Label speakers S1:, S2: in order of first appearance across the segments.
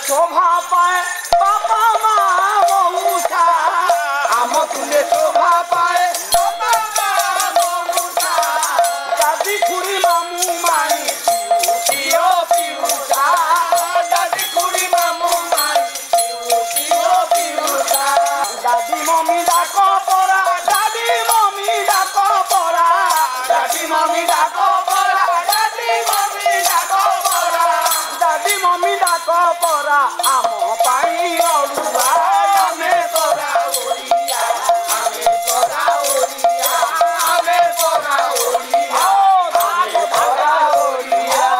S1: শোভা পায় বাবা মা মৌসা আম তুলে শোভা পায় বাবা মা মৌসা দাদি খুড়ি মামু মাই পিও পিউসা দাদি খুড়ি মামু মাই পিও পিউসা দাদি মমি ডাকো পড়া দাদি মমি ডাকো পড়া দাদি মমি ডাকো পড়া দাদি মমি ডাকো পড়া দাদি মমি ডাকো পড়া আম পাই অড়ুয়া আমি পড়া ওড়িয়া আমি পড়া ওড়িয়া আমি পড়া ওড়িয়া আমি পড়া ওড়িয়া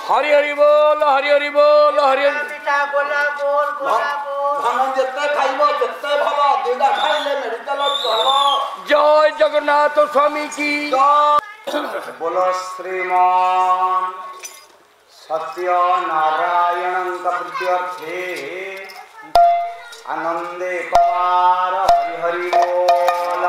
S1: हरि हरि बोल हरि हरि बोल हरि हरि पिता गोला बोल धान जत्ते खाइबो तत्ते भलो दुटा खाइले मेडिकल चलो जय जगन्नाथ स्वामी की जय बोलो श्रीमान सत्य नारायणं प्रत्यर्थे आनंदे पवार हरि हरि बोल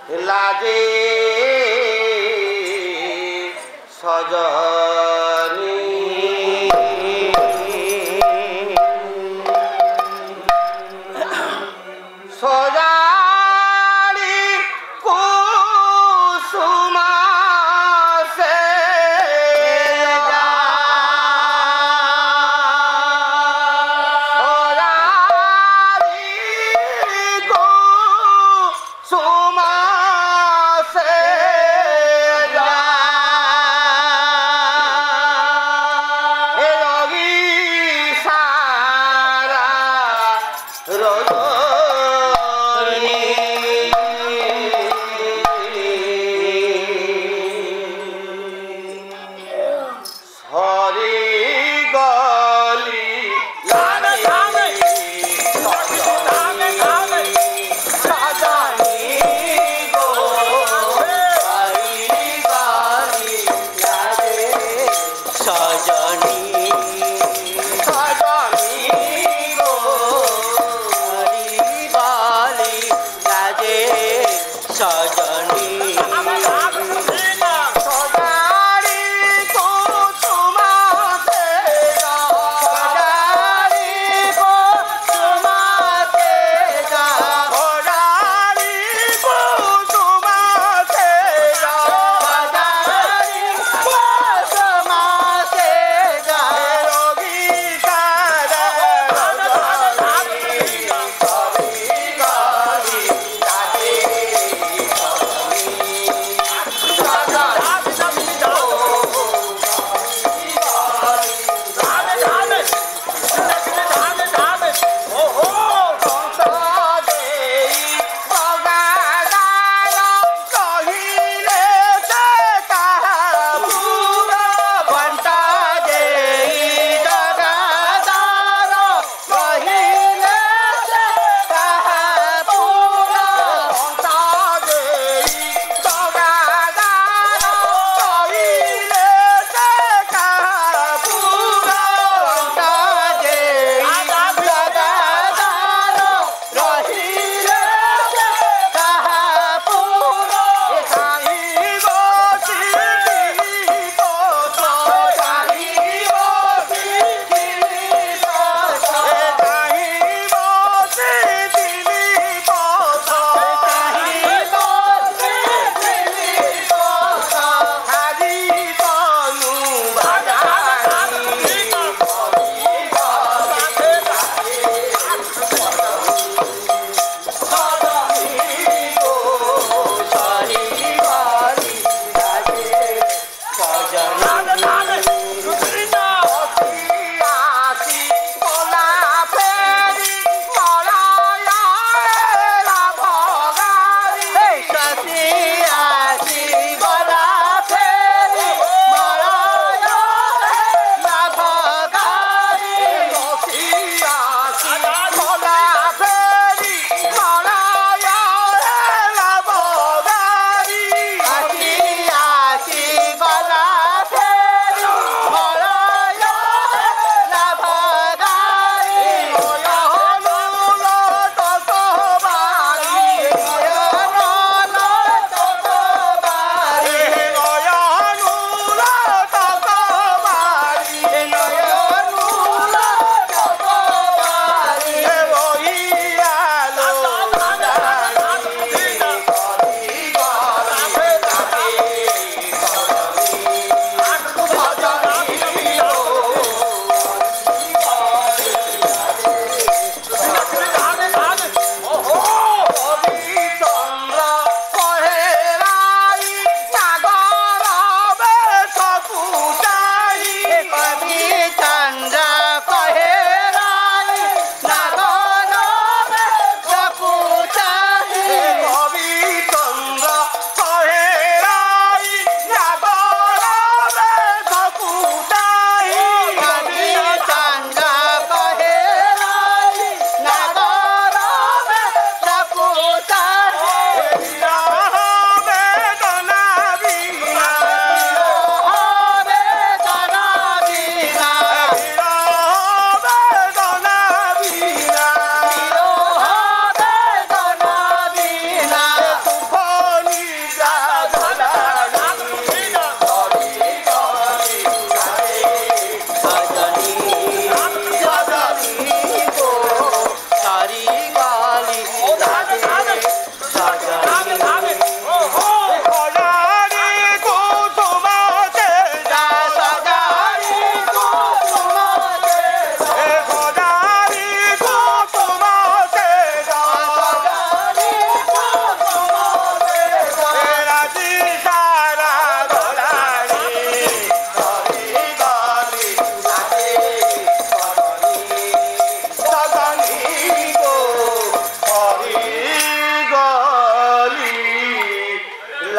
S2: लाजे सजनी सजाड़ी कुसुमा से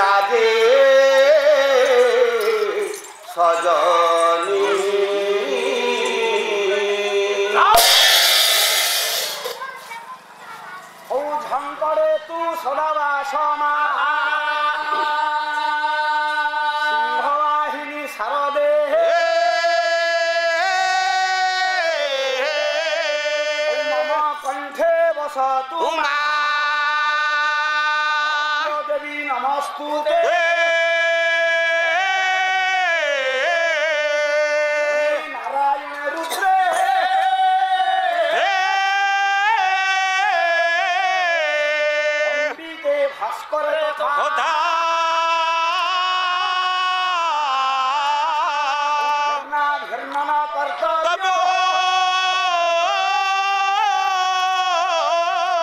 S2: लाजे सजनी
S1: ओ झंपड़े तू सदावा समा सिंहवाहिनी शारदे मम कंठे बस तू देवी नमस्तुते नारायण रुद्रे अंबिके भास्कर तथा घृणना कर्तव्य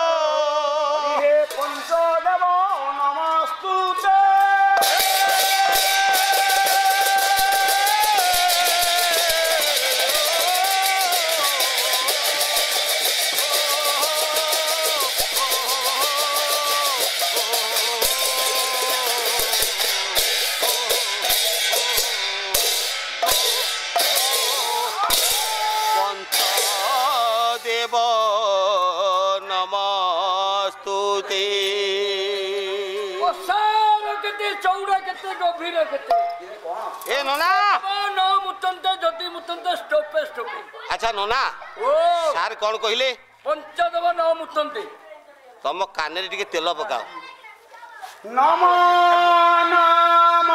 S1: हे पंचदेव नमस्तुते
S2: देव नमस्तुते
S1: सार केते चौड़ा केते गभीर केते
S2: ए नोना
S1: न मुतंते जति मुतंते स्टॉपे स्टॉपे
S2: अच्छा नोना
S1: ओ
S2: सार कौन कहले
S1: पंचदेव न मुतंते
S2: तुम कान टिके तेल पकाओ
S1: नम नम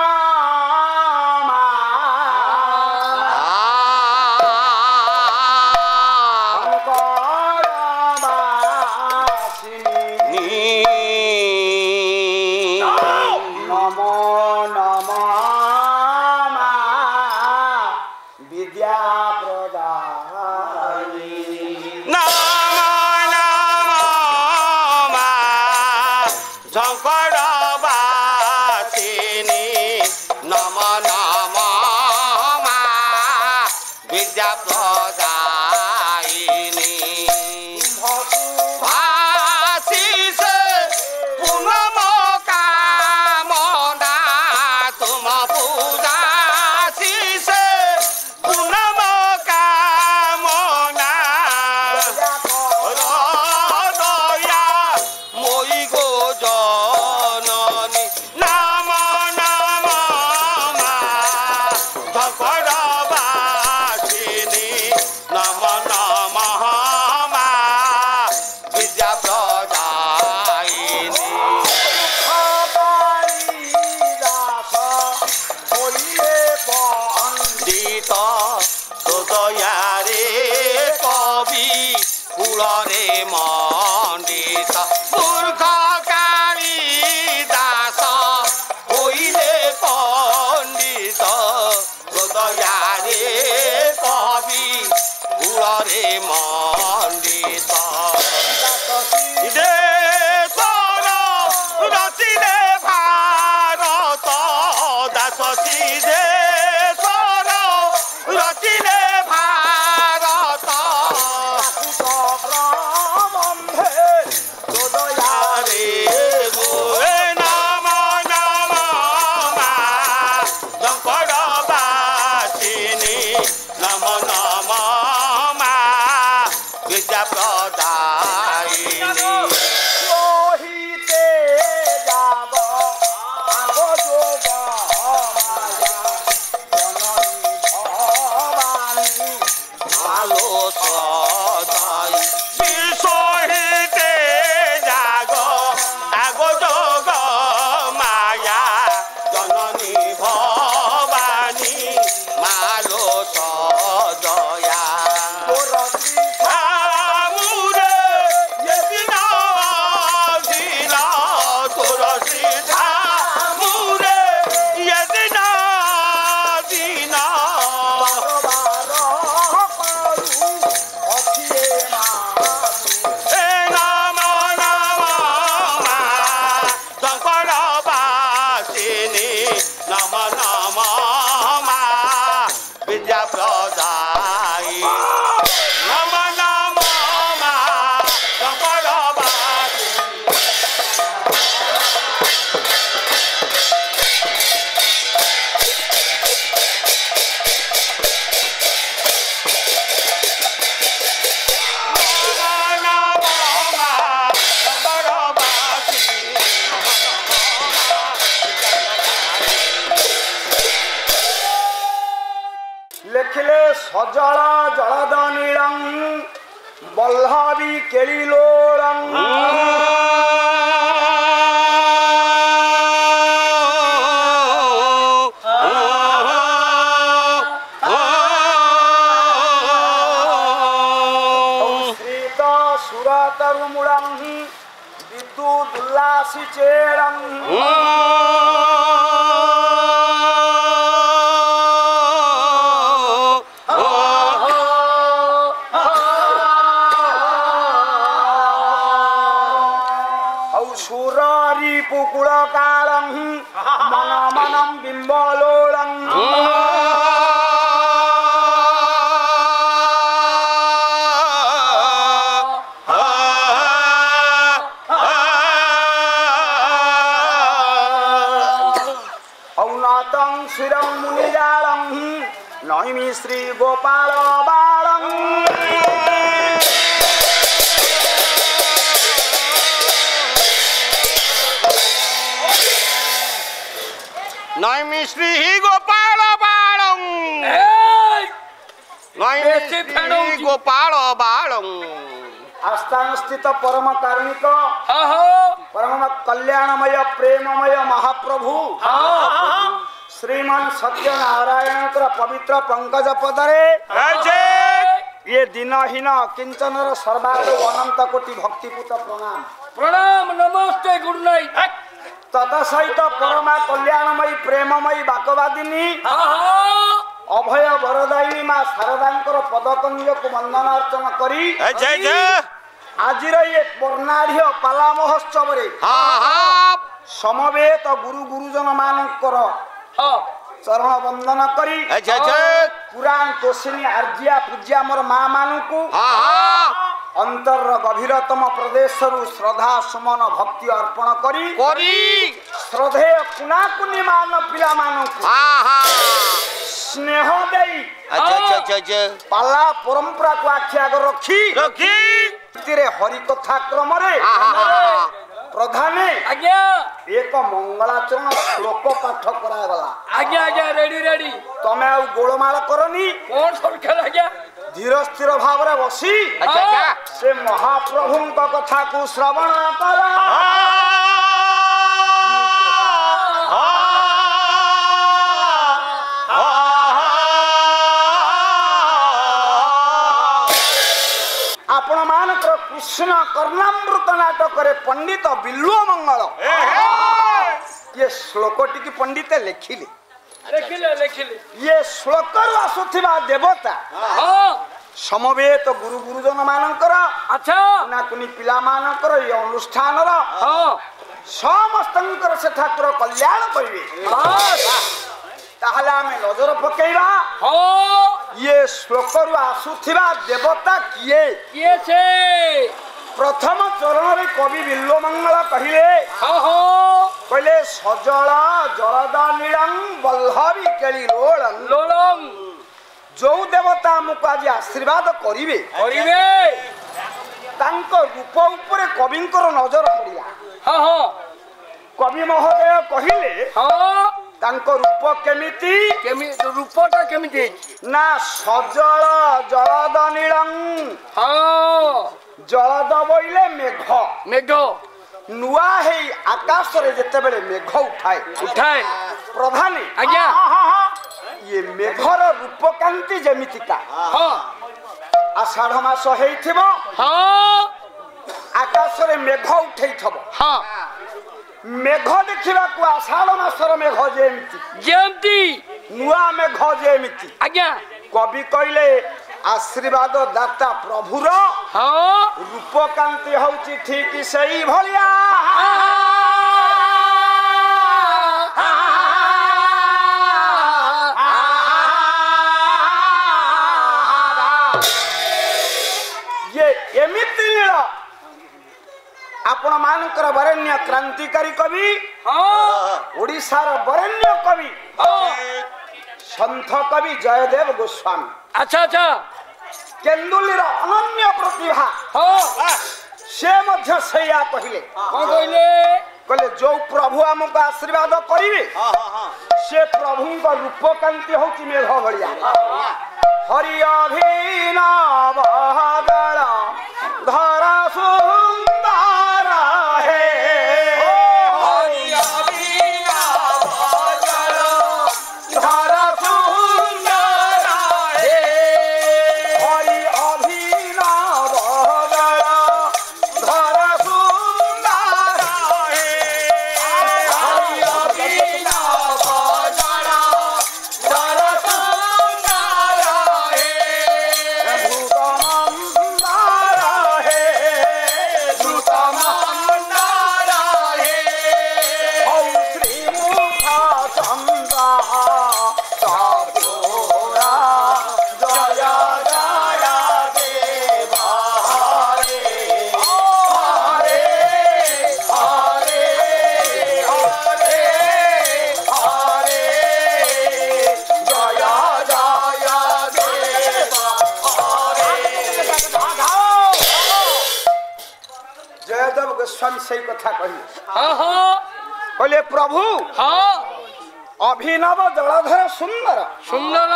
S2: कूलरे मंडित मूर्ख काणी
S1: ଦେଖିଲେ ସଜଳ ଜଳଦ ନୀଳଂ ବଲ୍ଲଭୀ କେଳିଲୋଳଂ ଶ୍ରୀତ ସୁରତରୁମୂଳଂ ବିଦ୍ୟୁଦୁଲ୍ଲାସି ଚେଳଂ সুরারি পুকুর কালং মন মনম বিম্বলোলং ঔনাতং শিরং মুনিজালং নৈমি শ্রী গোপাল বালং
S2: নৈমি শ্রী গোপাল বালং নৈমি শ্রী গোপাল বালং
S1: आस्थान स्थित परम कारुणिक परम कल्याणमय प्रेममय महाप्रभु श्रीमान सत्यनारायण पवित्र पंकज पदरे ये दिनहीन किंचन सर्वादौ अनंत कोटि भक्तिपूत प्रणाम
S3: प्रणाम नमस्ते गुड नाइट
S1: तत्सहित परमा कल्याणमयी प्रेममयी बाकवादिनी अभय वरदायिनी माँ शारदांकर पदकंज को वंदन अर्चन करी आज ये वर्णाढ़ पाला महोत्सव समवेत गुरु गुरुजन मानकर चरण वंदन करी पुराण तोषिणी आर्जिया पूज्या मोर माँ मानू अंतर गभीरतम प्रदेश श्रद्धा सुमन भक्ति अर्पण करी श्रद्धेय कुनाकुनी मान पिला मानू स्नेह दे पाला परंपरा को आखि आग रखी हरि कथा क्रम प्रधान एक मंगलाचरण श्लोक पाठ करागला
S3: आज्ञा आज्ञा रेडी रेडी
S1: तमे आ गोलमाल करनी
S3: कौन संख्या आज्ञा
S1: धीर स्थिर भाव रे बसी से महाप्रभु कथा को श्रवण कर आपण मानकर कृष्ण कर्णामृत नाटक रे पंडित बिल्व मंगल ये श्लोक टी पंडित लिखिले ये श्लोक आसुथिबा देवता समवेत गुरु गुरुजन मानकर
S3: अच्छा
S1: ना कुनी पिला मानकर ये अनुष्ठान रा समस्तंकर से ठाकुर कल्याण करिवे ताहले आमे नजर पकेइबा ये श्लोक रु आसुथिबा देवता किए
S3: से
S1: प्रथम चरण रे कवि बिल्व मंगल कहिले कहले सजल जलद नीलं बल्लभी केली लोलं जो देवता मुको आज आशीर्वाद करिवे तांको रूप ऊपर कविंकर नजर पड़िया कवि महोदय कहिले तांको रूप केमिति
S3: रूपटा केमिति
S1: ना सजल जलद नीलं जलद बोइले मेघ नुआ है आकाश रे जते बेले मेघ उठाए प्रधान
S3: आज्ञा
S1: ये मेघर रूपकांति जेमितिका आषाढ़ मास हेइथिबो आकाश रे मेघ उठैथबो मेघ देखिबा को आषाढ़ मासर मेघ जेमिति नुआ मेघ जेमिति
S3: आज्ञा
S1: कवि कहले आशीर्वाद दाता प्रभुर रूपकांति होची ठीक सही भलिया ये एमिति आपण मानकर वरेण्य क्रांतिकारी कवि ओडिशार वरेण्य कवि संत कवि जयदेव गोस्वामी
S3: अच्छा अच्छा
S1: केन्दुलीर अनन्य प्रतिभा से मध्य सैया कहले कहले जो प्रभु आमको आशीर्वाद करिवे से प्रभु रूपकांति होची मेघ भलिया
S4: हरि अभिनव गण धर सुंदर है हरि अभिनव गण धर सुंदर है हरि अभिनव गण धर सुंदर है हरि अभिनव गण धर सुंदर है भूत मंदार है भूत मंदार है हौ श्री मुख चंद्र सापुरा जय जय देवा हरे हरे हरे हरे हरे जय जय देवा जयदेव गोस्वामी से कथा कही
S3: हाँ हाँ
S4: कहले प्रभु
S3: हाँ
S4: अभिनव जलधर सुंदर
S3: सुंदर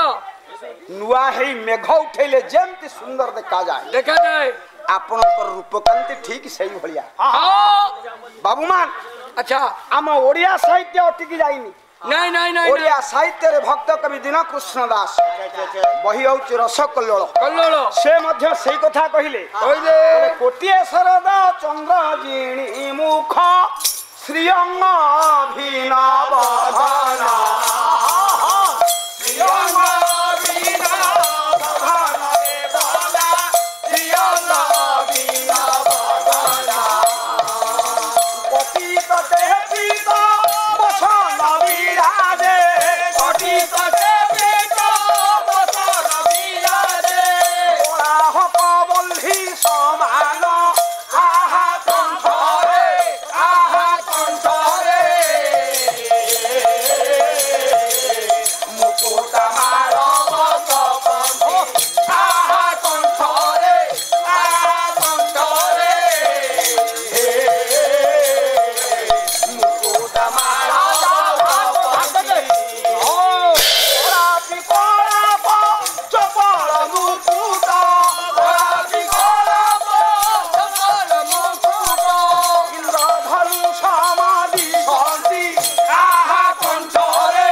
S4: नुआ है मेघ उठेले जेमती सुंदर देखा जाए
S3: देखा जाए
S4: आपनकर रूपकांति ठीक सही भलिया
S3: हाँ
S4: बाबूमान
S3: अच्छा
S4: आम ओडिया साहित्य अटिकी जाइनी
S3: नहीं नहीं नहीं
S4: ओडिया साहित्य रे भक्त कवि दीन कृष्ण दास बही होउची रस कल्लोळ
S3: कल्लोळ
S4: से मध्य सही कथा कहिले
S3: कहले
S4: कोटिए शरद चंद्र जिणी मुख श्रीअंग अभिनव घना श्रीअंग अभिनव घन रे बाला श्रीअंग अभिनव घना पतित देह पीत बसन विराजे पतित देह पीत बसन विराजे कोलाहक बल्ही समान आहा कंठरे मुकुट मारव कंठ आहा कंठरे मुकुट मारव ओरापि कोलाप चपल मुकुट ओरापि कोलाप चपल मुकुट इंद्रधनु समाधि शांति आहा कंठरे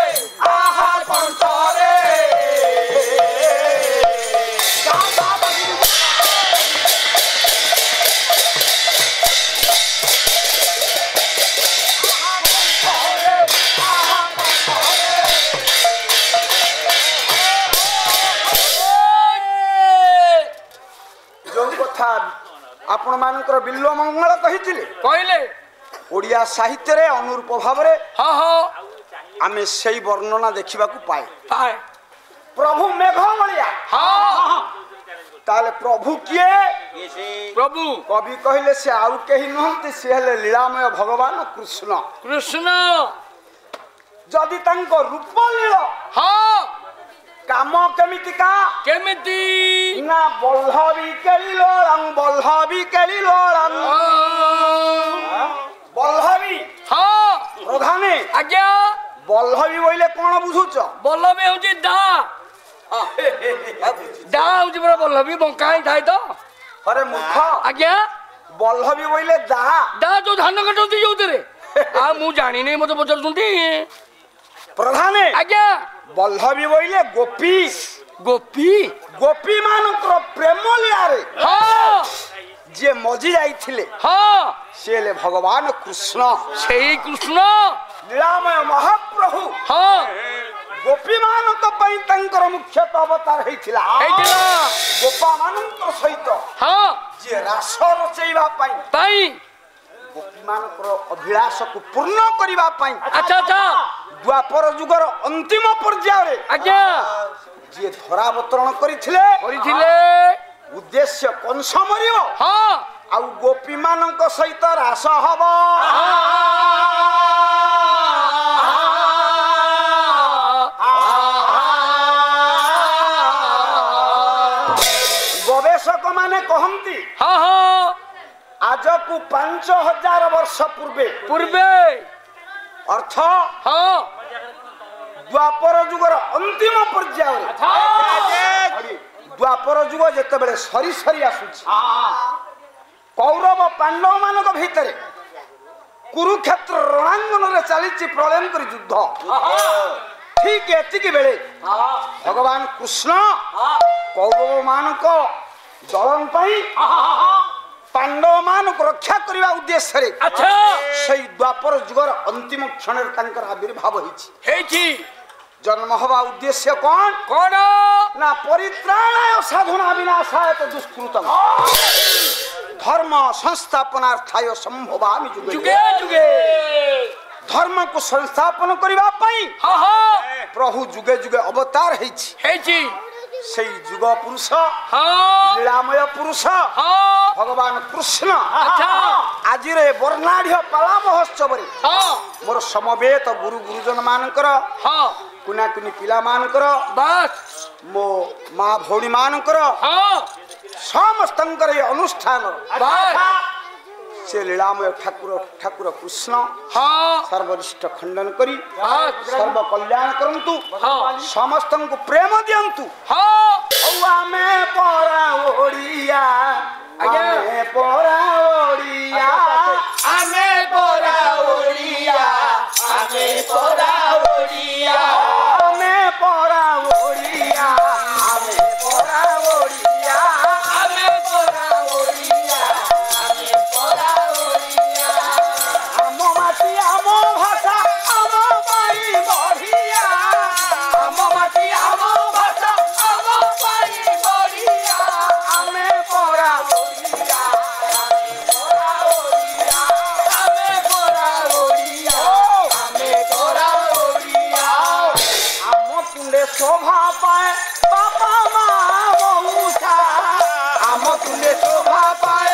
S4: जो कथा आपण मानकर बिल्व मंगल कहिथिले
S3: कहले
S4: ओडिया साहित्य रे अनुरूप भाव रे
S3: हाँ हाँ
S4: आमे सेई वर्णना देखिबा को पाए
S3: पाए
S4: प्रभु मेघ बलिया
S3: हाँ
S4: ताले प्रभु किए
S3: प्रभु
S4: कवि कहले से आउ केही नहंती से हेले लीलामय भगवान कृष्ण
S3: कृष्ण
S4: जदि तांको रूप लीला
S3: हाँ
S4: काम केमितिका
S3: केमिति
S4: ना बल्लभी केलिलोळं बल्लभी
S3: हाँ
S4: प्रधाने
S3: आज्ञा
S4: बल्लभी बोले कोन बुझुच
S3: बल्लभी हूँ दा दा हूँ पूरा बल्लभी बंकाई थाए तो
S4: अरे मूर्ख
S3: आज्ञा
S4: बल्लभी बोले दा
S3: दा जो धान कटती जो आ मु जानी नहीं मत पचारुंती
S4: प्रधाने
S3: आज्ञा
S4: बल्लभी बोले गोपी
S3: गोपी
S4: गोपी मानकर प्रेम लियारे
S3: हाँ
S4: जे मजी जाइथिले
S3: हाँ
S4: से ले भगवान कृष्ण
S3: सही कृष्ण
S4: लीलामय महाप्रभु
S3: हाँ
S4: गोपी मानक पई तंकर मुख्यतः अवतार हेथिला गोपा मानक सहित
S3: हाँ
S4: जे रास रचैबा पई
S3: पाई
S4: गोपी मानकर अभिलाष को पूर्ण करिबा पई
S3: अच्छा अच्छा
S4: द्वापर जुगर अंतिम पर्याय रे
S3: आज्ञा
S4: जे धरावतरण करिथिले उद्देश्य कंस मरियो
S3: हाँ
S4: आ गोपी मानक सहित रास हबो गवेषक माने कहंती
S3: हाँ हाँ
S4: आज को 5000 वर्ष पूर्वे अर्थ
S3: हाँ
S4: द्वापर जुगर अंतिम पर्याय द्वापर जुग जेतेबेले सरी सरी आसुछि कौरव पांडव मानक भितरे कुरुक्षेत्र रणांगन रे चलीछि प्रलयंकर युद्ध ठीक एतिकी बेले भगवान कृष्ण कौरव मानक दलन पई पांडव मानक रक्षा करबा उद्देश्य रे
S3: अच्छा
S4: सही द्वापर जुगर अंतिम क्षण रे तांकर आविर्भाव हेछि जन्म हवा उद्देश्य कौन
S3: कौन
S4: ना परित्राणाय साधना विनाशाय दुष्कृतम धर्म संस्थापनार्थाय संभवामि जुगे
S3: जुगे जुगे
S4: धर्म को संस्थापन करबा पई
S3: हाँ हाँ
S4: प्रभु जुगे जुगे अवतार हेछि सेई जुग पुरुष
S3: हाँ
S4: लीलामय पुरुष
S3: हाँ
S4: भगवान कृष्ण
S3: अच्छा
S4: आज रे वर्णाढ़ पाला महोत्सव रे
S3: हाँ
S4: मोर समवेत गुरु गुरुजन मानकर
S3: हाँ
S4: कुना कुनी पिला मानकर
S3: बस
S4: मो माँ भौणी मानकर
S3: हाँ
S4: समस्तंकर ये अनुष्ठान
S3: बस
S4: से लीलामय ठाकुर ठाकुर कृष्ण
S3: हाँ
S4: सर्वरिष्ठ खंडन करी
S3: बस
S4: सर्व कल्याण करंतु
S3: हाँ
S4: समस्त को प्रेम दियंतु
S3: हाँ
S4: आमे परा ओडिया आमे परा ओडिया
S3: आमे परा ओडिया आमे परा ओडिया
S4: आमे परा ओडिया आमे परा ओडिया
S3: आमे परा ओडिया आमे परा ओडिया
S4: आमो माटी आमो भाषा आमो पाई बढ़िया
S3: आमो माटी आमो भाषा आमो पाई बढ़िया
S4: आमे परा
S3: ओडिया आमे परा ओडिया आमे परा ओडिया
S4: आमो तुंडे शोभा पाए बापा माँ मऊसा आमो तुंडे शोभा पाए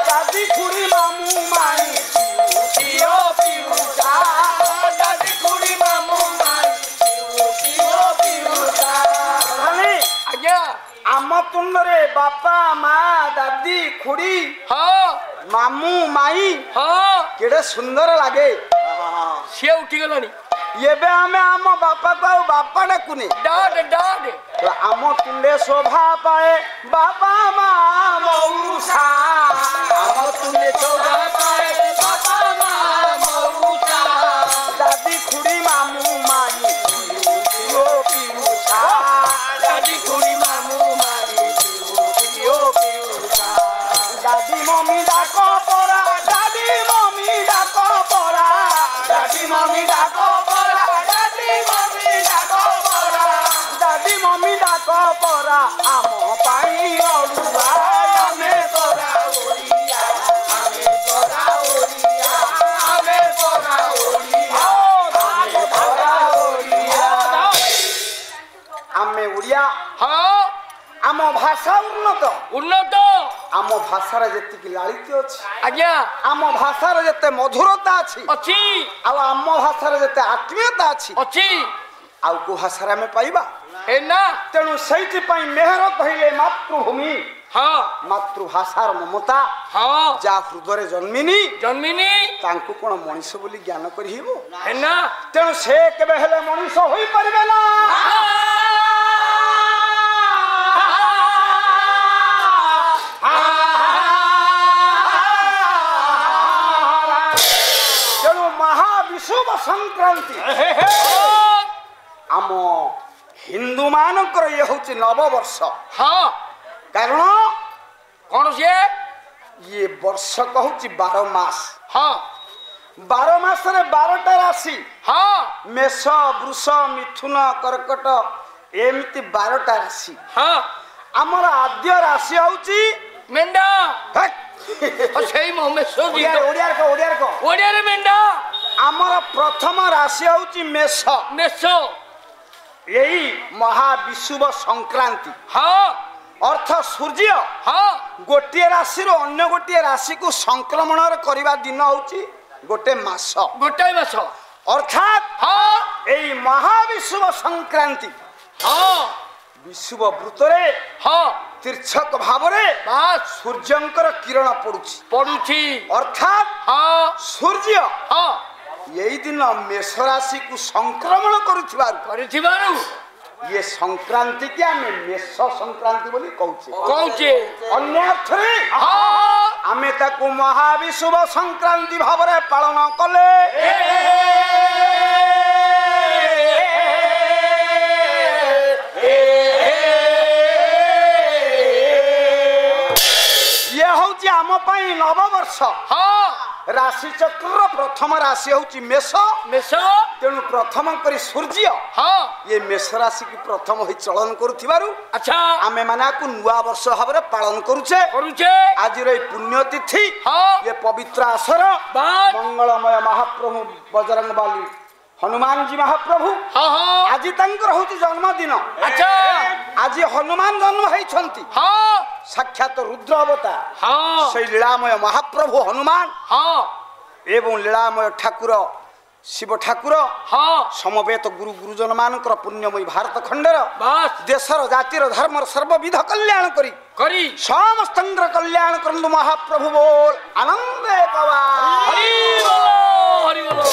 S4: दादी खुड़ी मामू माई
S3: पियो पियुसा दादी कुड़ी मामू माई पियो पियुसा
S4: खाली
S3: आज्ञा
S4: आम तुंडरे बापा माँ दादी खुड़ी
S3: हाँ
S4: मामू माई
S3: हाँ
S4: केड़े सुंदर लागे
S3: सिए उठी गलानी
S4: एबे आमे आम बापा को आउ बापा डाकुने
S3: डाड डाड
S4: आम तुंडे शोभा पाए बापा माँ मऊसा आम तुंडे शोभा पाए
S3: बाबा माँ मऊसा
S4: दादी खुड़ी मामू माई पियो पियूसा
S3: दादी कुड़ी मामू माई पियो पियुसा
S4: दादी मम्मी डाको परा दादी मम्मी डाको परा
S3: दादी मम्मी डाको परा दादी मम्मी डाको परा
S4: दादी मम्मी डाको परा आम पाई अड़ुआ
S3: आमे परा ओडिया आमे परा ओडिया आमे परा ओडिया आमे परा ओडिया
S4: आमे उड़िया
S3: हाँ
S4: आम भाषा उन्नत
S3: उन्नत
S4: आम भाषार जेतिकी लालित्य अछि
S3: आज्ञा
S4: आम भाषार जेते मधुरता अछि
S3: अच्छी
S4: आउ आम भाषार जेते आत्मीयता अछि
S3: अच्छी
S4: आउ को भाषार आमे पाइबा
S3: है ना
S4: तेणु सैथि पई मेहर कहिले मातृभूमि
S3: हाँ
S4: मातृभाषार ममता
S3: हाँ
S4: जा हृदय जन्मिनी
S3: जन्मिनी
S4: तांकु कोन मनीष बोली ज्ञान करिहेबो
S3: है ना
S4: तेणु से केबे हेले मनीष होई परिबे ना तेणु महाविषुव संक्रांति आम हिंदू मानकर ये होची नववर्ष
S3: हाँ
S4: कारण
S3: कौन से
S4: ये वर्ष कहूची 12 मास
S3: हाँ
S4: 12 मास रे 12टा राशि
S3: हाँ
S4: मेष वृष मिथुन कर्कट एमती 12टा राशि
S3: हाँ
S4: आमर आद्य राशि होची
S3: मेंढा
S4: हेक,
S3: ସେଇ ମମେଶ
S4: ओडियार को
S3: ओडियाରେ ମେଣ୍ଢା
S4: आमर प्रथम राशि होची मेष
S3: ମେଷ
S4: यही महाविषुव संक्रांति
S3: ହଁ
S4: अर्थ सूर्य
S3: ହଁ
S4: गोटे राशि रो अन्य गोटे राशि को संक्रमण करबा दिन होची गोटे मास
S3: ଗୋଟାଏ ମାସ
S4: अर्थात
S3: ହଁ
S4: एई महाविषुव संक्रांति
S3: ହଁ
S4: विषुव वृत्तरे
S3: ହଁ
S4: तीर्थक भावरे
S3: ବାସ୍
S4: सूर्यंकर किरण पड़ुछि
S3: ପଡୁଛି
S4: अर्थात
S3: ହଁ
S4: सूर्य
S3: ହଁ
S4: यही दिन मेष राशि को संक्रमण करुथिबारु
S3: କରିଥିବାରୁ
S4: ये संक्रांति के आमे मेष संक्रांति बोली
S1: कहूचे
S4: अन्य अर्थरे
S1: हाँ
S4: आमे ताकू महाविशुभ संक्रांति भावरे पालन कले ये होची आम पई नववर्ष
S1: हाँ
S4: राशि चक्र प्रथम राशि होची मेष
S1: मेष
S4: तेणु प्रथम करी सूर्य
S1: हाँ
S4: ये मेष राशि की प्रथम होई चलन करुथिबारु
S1: अच्छा
S4: आमे मानाकू नुआ वर्ष भाବରେ पालन करूचे
S1: करूचे
S4: आज रे पुण्य तिथि
S1: हाँ
S4: ये पवित्र आसर
S1: बात
S4: मंगलमय महाप्रभु बजरंगबली हनुमान जी महाप्रभु
S1: हाँ हाँ
S4: आज तंकर होती जन्मदिन
S1: अच्छा
S4: आज हनुमान जन्म होइछंती
S1: हाँ
S4: साक्षात रुद्र अवतार
S1: हाँ
S4: से लीलामय महाप्रभु हनुमान
S1: हाँ
S4: एवं लीलामय ठाकुर शिव ठाकुर
S1: हाँ
S4: समवेत गुरु गुरुजन मानकर पुण्यमयी भारत खंडर
S1: बस
S4: देशर जातिर धर्मर सर्वविध कल्याण करी
S1: करी
S4: समस्तंकर कल्याण करंदु महाप्रभु बोल आनंद एकवार
S1: हरि बोलो हरि बोलो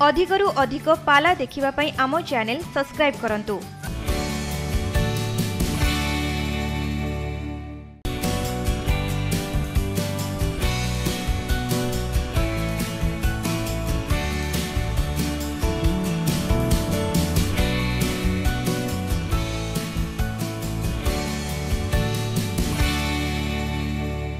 S5: अधिकरु अधिक पाला देखिबा पई आमो चैनल सब्सक्राइब करंतु।